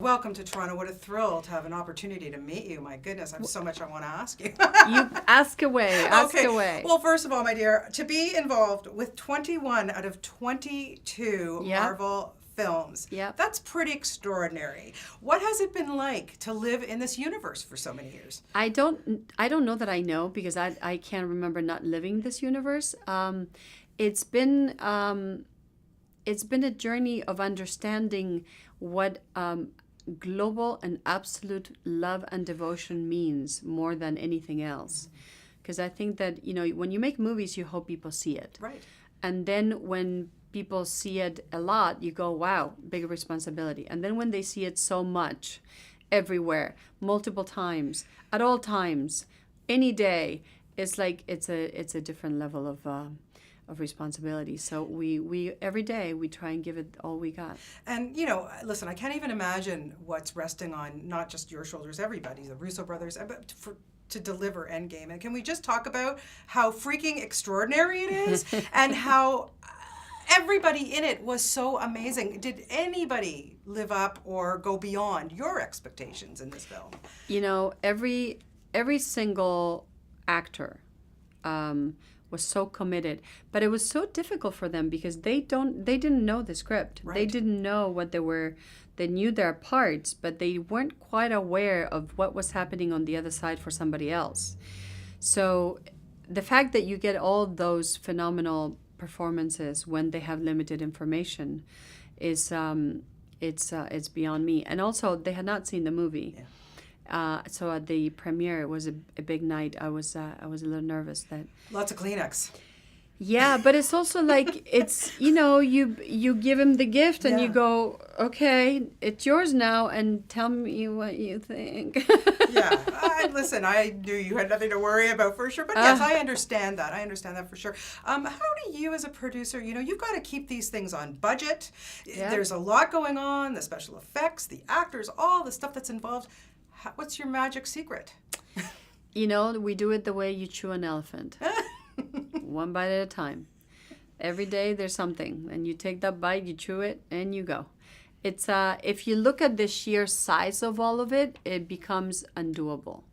Welcome to Toronto. What a thrill to have an opportunity to meet you. My goodness, I have so much I want to ask you. You ask away, ask away. Well, first of all, my dear, to be involved with 21 out of 22 Marvel films, that's pretty extraordinary. What has it been like to live in this universe for so many years? I don't know that I know, because I can't remember not living this universe. It's been a journey of understanding what global and absolute love and devotion means more than anything else. Because I think that, when you make movies, you hope people see it. Right. And then when people see it a lot, you go, wow, big responsibility. And then when they see it so much, everywhere, multiple times, at all times, any day, it's like it's a different level of responsibility. So we every day we try and give it all we got. And listen, I can't even imagine what's resting on not just your shoulders, everybody's, the Russo brothers, but to deliver Endgame. And can we just talk about how freaking extraordinary it is and how everybody in it was so amazing? Did anybody live up or go beyond your expectations in this film? Every single actor was so committed, but it was so difficult for them because they didn't know the script. Right. They didn't know what they were. They knew their parts, but they weren't quite aware of what was happening on the other side for somebody else. So the fact that you get all those phenomenal performances when they have limited information is it's beyond me. And also, they had not seen the movie. Yeah. So at the premiere, it was a big night. I was a little nervous that. Lots of Kleenex. Yeah, but it's also like it's you give him the gift and you go, okay, it's yours now, and tell me what you think. Listen, I knew you had nothing to worry about for sure, but yes, I understand that. For sure. How do you, as a producer, you've got to keep these things on budget. Yeah. There's a lot going on, the special effects, the actors, all the stuff that's involved. What's your magic secret? We do it the way you chew an elephant. One bite at a time. Every day there's something, and you take that bite, you chew it, and you go. It's if you look at the sheer size of all of it, it becomes undoable.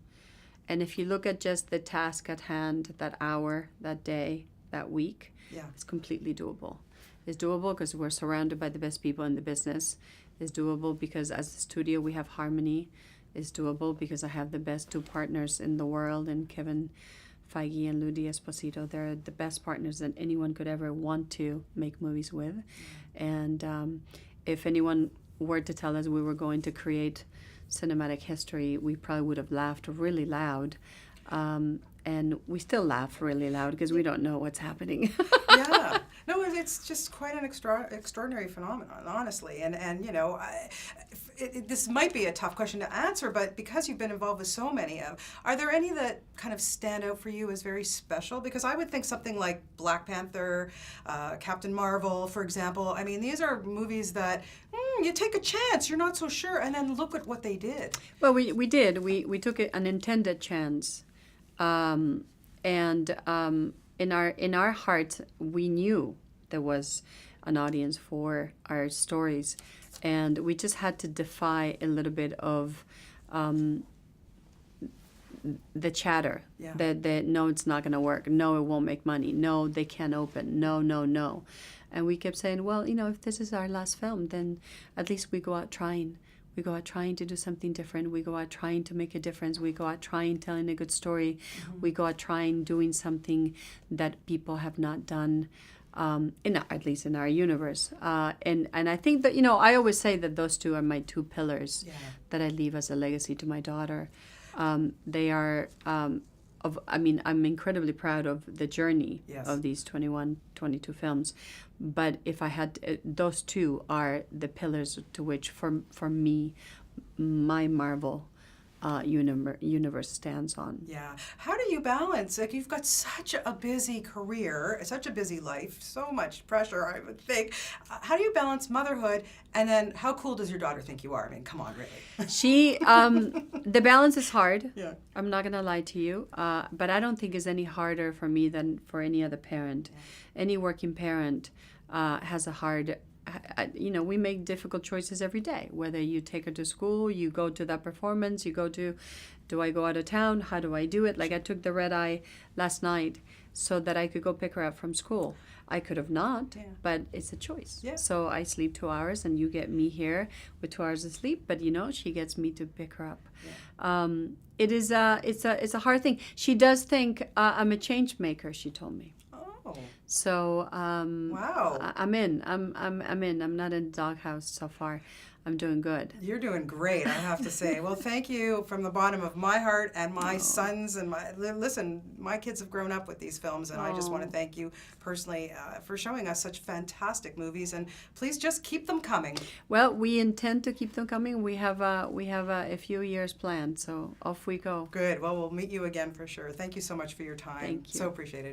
And if you look at just the task at hand, that hour, that day, that week, it's completely doable. It's doable because we're surrounded by the best people in the business. It's doable because as a studio we have harmony. It's doable because I have the best two partners in the world, and Kevin Feige and Ludi Esposito. They're the best partners that anyone could ever want to make movies with. And if anyone were to tell us we were going to create cinematic history, we probably would have laughed really loud. And we still laugh really loud because we don't know what's happening. Yeah. No, it's just quite an extraordinary phenomenon, honestly. And this might be a tough question to answer, but because you've been involved with so many, are there any that kind of stand out for you as very special? Because I would think something like Black Panther, Captain Marvel, for example. I mean, these are movies that you take a chance, you're not so sure, and then look at what they did. Well, we did. We took an intended chance. And in our hearts, we knew there was an audience for our stories, and we just had to defy a little bit of the chatter that no, it's not going to work. No, it won't make money. No, they can't open. No. And we kept saying, well, if this is our last film, then at least we go out trying. We go out trying to do something different. We go out trying to make a difference. We go out trying telling a good story. Mm-hmm. We go out trying doing something that people have not done, at least in our universe. And I think that, I always say that those two are my two pillars that I leave as a legacy to my daughter. They are, I'm incredibly proud of the journey of these 21, 22 films. But if I had, those two are the pillars to which, for me, my Marvel universe stands on. Yeah. How do you balance? Like, you've got such a busy career, such a busy life, so much pressure, I would think. How do you balance motherhood, and then how cool does your daughter think you are? I mean, come on, really. She, the balance is hard. Yeah. I'm not going to lie to you. But I don't think it's any harder for me than for any other parent. Yeah. Any working parent has a hard we make difficult choices every day. Whether you take her to school, you go to that performance, do I go out of town? How do I do it? Like I took the red eye last night so that I could go pick her up from school. I could have not, but it's a choice. Yeah. So I sleep 2 hours, and you get me here with 2 hours of sleep. But she gets me to pick her up. Yeah. It's a hard thing. She does think I'm a change maker. She told me. Oh. So wow. I'm in. I'm in. I'm not in the doghouse so far. I'm doing good. You're doing great, I have to say. Well, thank you from the bottom of my heart and my sons and my kids have grown up with these films, and I just want to thank you personally for showing us such fantastic movies, and please just keep them coming. Well, we intend to keep them coming. We have a few years planned, so off we go. Good. Well, we'll meet you again for sure. Thank you so much for your time. Thank you. So appreciated.